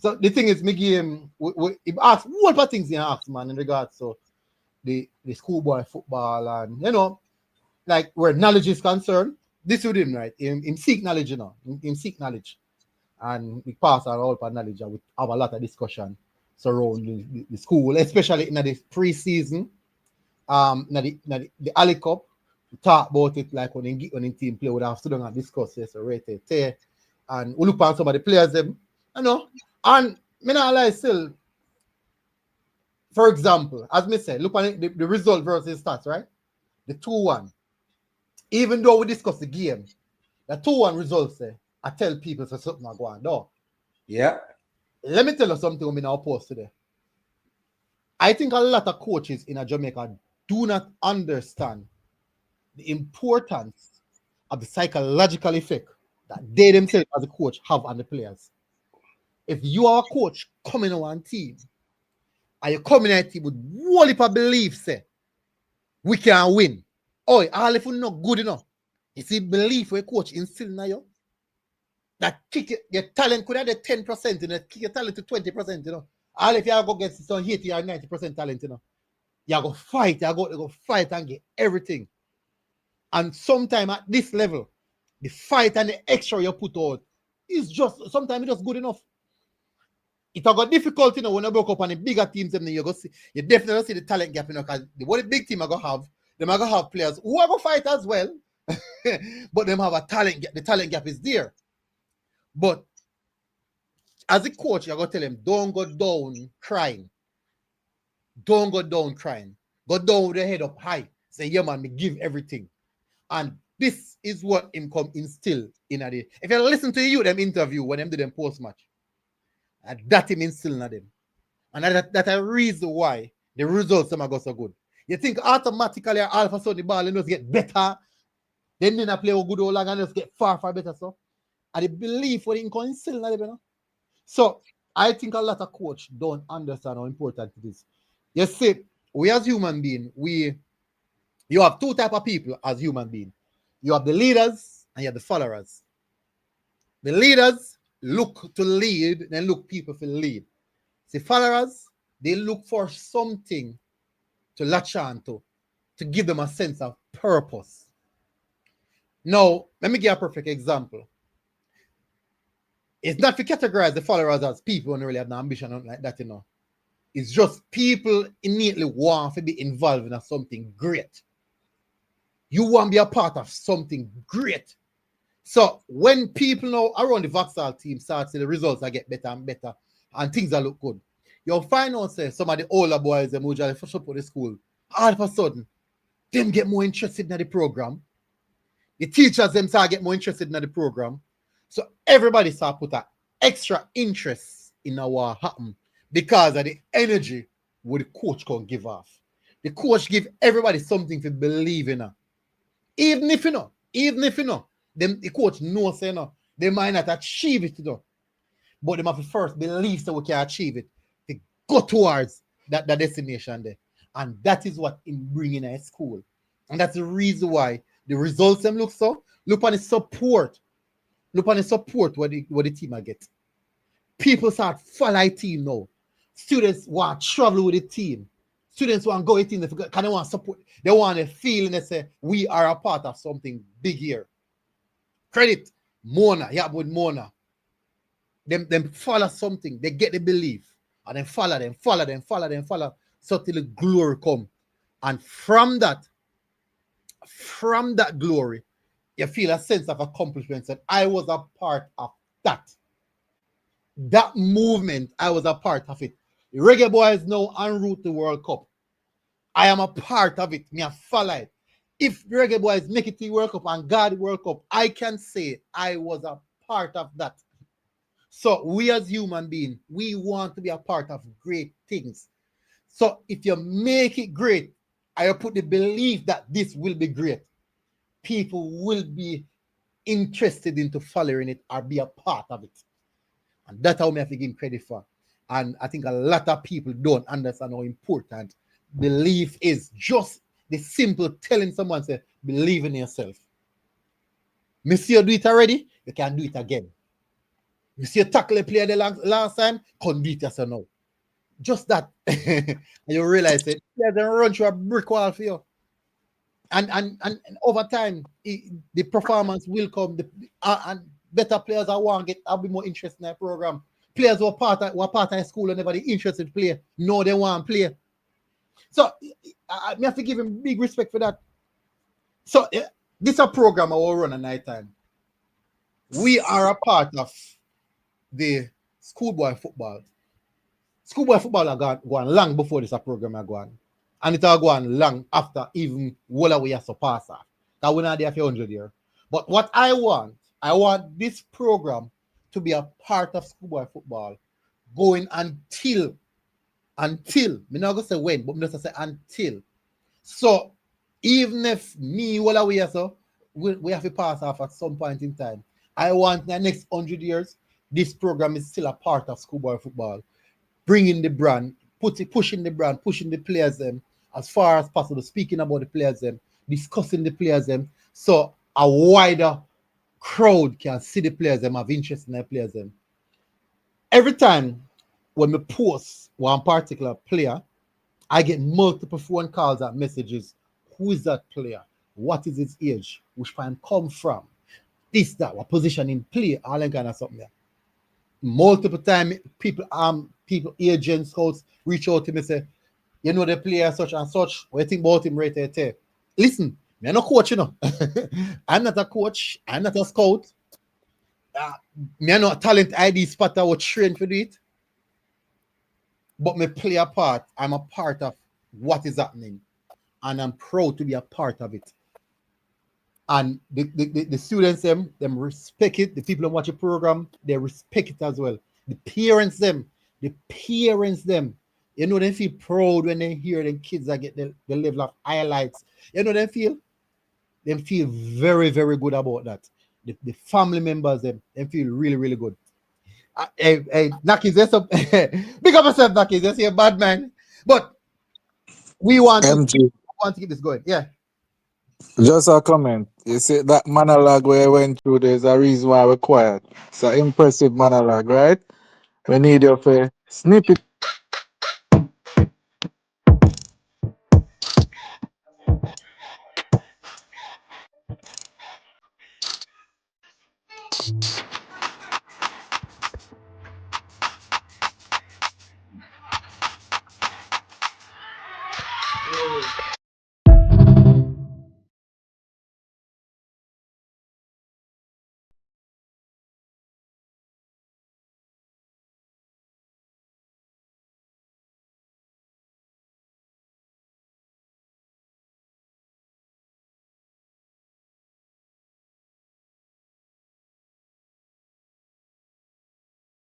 So the thing is, me give him, he asked what other things he asked, man, in regards to the schoolboy football and, like where knowledge is concerned. This with him, right? Him seek knowledge, him seek knowledge. And we pass our all for knowledge and we have a lot of discussion surrounding the school, especially in the pre-season, the Alley Cup. We talk about it like when in team play, we have students and discuss this, rated, and we look at some of the players them, and me not lie still. For example, as me say, look at the result versus stats, right? The 2-1. Even though we discuss the game, the 2-1 results there, I tell people so something are going on. Yeah. Let me tell you something we now post today. I think a lot of coaches in Jamaica do not understand the importance of the psychological effect that they themselves as a coach have on the players. If you are a coach coming on one team, and you come in a team with whole heap of belief, say, we can win. Oh, all if we're not good enough. You see, belief where coach instill in you. That kick your talent could have the 10%, kick your talent to 20%, All if you go get some 80 or 90% talent, you go fight, you go fight and get everything. And sometimes at this level, the fight and the extra you put out is just sometimes it's just good enough. It got difficult, when you broke up on the bigger teams, you definitely see the talent gap, because what the big team are gonna have, them are gonna have players who are gonna fight as well, but them have a talent gap. The talent gap is there. But as a coach, you're gonna tell them, don't go down crying. Don't go down crying. Go down with your head up high. Say, yeah, man, me give everything. And this is what him come instill in a day. If you listen to you, them interview when them do them post-match, and that him instill in them. And that's a reason why the results them are go so good. You think automatically all of a sudden the ball just get better, then they play a good old long and just get far better. So and the belief what it can instill in them, So I think a lot of coach don't understand how important it is. You see, we as human beings, you have two type of people as human beings. You have the leaders and you have the followers. The leaders look to lead, then look people for lead. The followers, they look for something to latch on to give them a sense of purpose. Now, let me give a perfect example. It's not to categorize the followers as people who really have no ambition like that, It's just people innately want to be involved in something great. You want to be a part of something great. So when people now around the Vauxhall team start to see the results that get better and better and things that look good, you'll find out say some of the older boys them who just first up at the school, all of a sudden, them get more interested in the program. The teachers them start get more interested in the program. So everybody start put an extra interest in what happen because of the energy what the coach can give off. The coach give everybody something to believe in. Even if them the coach knows they might not achieve it but they have to first believe so we can achieve it. They go towards that destination there. And that is what in bringing a school. And that's the reason why the results them look so. Look on the support. Look on the support what the team get. People start follow team now. Students want to travel with the team. Students want to go with the team because they want support. They want to feel and they say, we are a part of something big here. Credit Mona, yeah, with Mona. Them follow something, they get the belief, and then follow them, so till the glory come. And from that glory, you feel a sense of accomplishment. That I was a part of that. That movement, I was a part of it. The Reggae Boyz now en route to World Cup. I am a part of it. Me a follow it. If the Reggae Boyz make it to the World Cup and God World Cup, I can say I was a part of that. So we as human beings, we want to be a part of great things. So if you make it great, I put the belief that this will be great, people will be interested into following it or be a part of it. And that's how I have to give credit for. And I think a lot of people don't understand how important belief is. Just the simple telling someone, say, believe in yourself. Monsieur, do it already, you can do it again. You see a tackle a player the last time, couldn't beat us now. Just that. And you realize it. Yeah, they run through a brick wall for you. And over time, the performance will come. And better players I want get. I'll be more interested in that program. Players who were part of school and nobody interested to play. No, they want to play. So I have to give him big respect for that. So this is a program I will run at night time. We are a part of the schoolboy football. Schoolboy football are gone long before this program are gone. And it are gone long after even Walla we are surpassed. That we're not there for 100 years. But what I want this program to be a part of schoolboy football going until, I'm not going to say when, but I'm just going to say until. So even if me, Walla we are so, we have to pass off at some point in time. I want in the next 100 years, this program is still a part of schoolboy football. Bringing the brand, pushing the brand, pushing the players them as far as possible, speaking about the players them, discussing the players them, so a wider crowd can see the players them, have interest in the players them. Every time when we post one particular player, I get multiple phone calls and messages. Who is that player? What is his age? Which fan come from? This, that, what position in play, all that kind of something there. Multiple time people, agents, scouts reach out to me and say, you know the player such and such, what do you think about him right there? Listen, I'm not a coach, you know. I'm not a coach, I'm not a scout. I'm not a talent ID spotter or trained for it. But me play a part. I'm a part of what is happening. And I'm proud to be a part of it. And the students, them respect it. The people who watch the program, they respect it as well. The parents, them, you know, they feel proud when they hear them kids that get the level of highlights. You know, they feel very, very good about that. The family members, them feel really, really good. Hey, Nakis, there's some big up yourself, Nakis. You're a bad man. But we want MG, to keep this going. Yeah. just a comment. You see that monologue where I went through, there's a reason why we're quiet. It's an impressive monologue, right? We need you to snip it